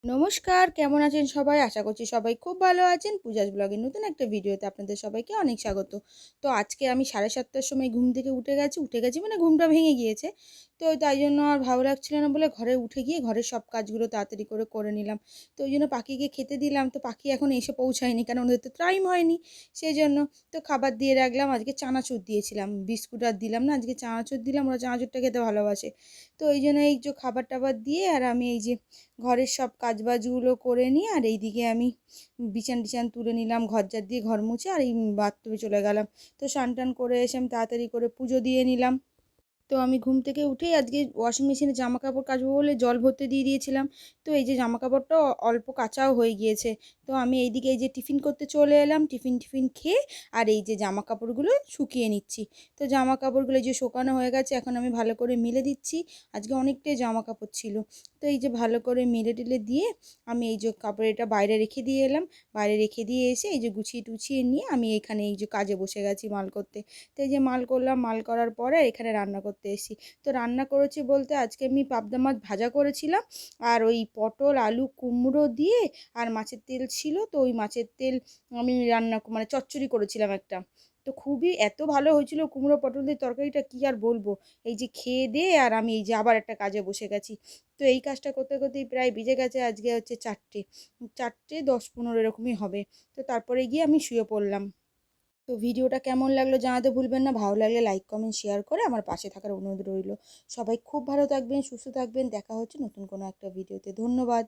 নমস্কার, কেমন আছেন সবাই? আশা করছি সবাই খুব ভালো আছেন। পূজাস ব্লগের নতুন একটা ভিডিওতে আপনাদের সবাইকে অনেক স্বাগত। তো আজকে আমি 7:30টার সময় ঘুম থেকে উঠে গেছি মানে ঘুমটা ভেঙে গিয়েছে। তো তাই জন্য আর ভালো লাগছিল না বলে ঘরে উঠে গিয়ে ঘরের সব কাজগুলো তাড়াতাড়ি করে নিলাম। তো ওই জন্য পাখিকে খেতে দিলাম। তো পাখি এখন এসে পৌঁছায়নি, কারণ ওদের তো টাইম হয়নি। সেজন্য তো খাবার দিয়ে রাখলাম। আজকে চানাচুর দিয়েছিলাম। বিস্কুট আর দিলাম না, আজকে চানাচুর দিলাম। ওরা চানাচুরটা খেতে ভালোবাসে। তো এই জন্য এই যে খাবার-টাবার দিয়ে আর আমি এই যে ঘরের সব কাজবাজগুলো করে নিয়ে আর এইদিকে আমি বিছান তুলে নিলাম, ঘর ঝাড় দিয়ে ঘর মুছে আর এই বাথরুমে চলে গেলাম। তো স্নান টান করে এসে আমি তাড়াতাড়ি করে পুজো দিয়ে নিলাম। তো আমি ঘুম থেকে উঠেই আজকে ওয়াশিং মেশিনে জামা কাপড় কাচবো বলে জল ভরতে দিয়ে দিয়েছিলাম। তো এই যে জামা কাপড়টা অল্প কাচাও হয়ে গিয়েছে। তো আমি এইদিকে এই যে টিফিন করতে চলে এলাম, টিফিন খেয়ে আর এই যে জামা কাপড়গুলো শুকিয়ে নিচ্ছি। তো জামা কাপড়গুলো এই যে শুকানো হয়ে গেছে, এখন আমি ভালো করে মেলে দিচ্ছি। আজকে অনেকটাই জামা কাপড় ছিল। তো এই যে ভালো করে মেলে টেলে দিয়ে আমি এই যে কাপড়টা বাইরে রেখে দিয়ে এলাম। বাইরে রেখে দিয়ে এসে এই যে গুছিয়ে টুছিয়ে নিয়ে আমি এখানে এই যে কাজে বসে গেছি মাল করতে। তো এই যে মাল করলাম, মাল করার পরে এখানে রান্না করতে এসেছি। তো রান্না করেছি বলতে আজকে আমি পাবদা মাছ ভাজা করেছিলাম, আর ওই পটল আলু কুমড়ো দিয়ে আর মাছের তেল ছিল, তো ওই মাছের তেল আমি রান্না মানে চচ্চড়ি করেছিলাম একটা। তো খুবই এত ভালো হয়েছিল কুমড়ো পটল দিয়ে তরকারিটা, কি আর বলবো। এই যে খেয়ে দিয়ে আর আমি এই যে আবার একটা কাজে বসে গেছি। তো এই কাজটা করতে করতেই প্রায় বেজে গেছে আজকে হচ্ছে 4:10-15 এরকমই হবে। তো তারপরে গিয়ে আমি শুয়ে পড়লাম। তো ভিডিওটা কেমন লাগলো জানাতে ভুলবেন না। ভালো লাগলে লাইক কমেন্ট শেয়ার করে আমার পাশে থাকার অনুরোধ রইল। সবাই খুব ভালো থাকবেন, সুস্থ থাকবেন। দেখা হচ্ছে নতুন কোনো একটা ভিডিওতে। ধন্যবাদ।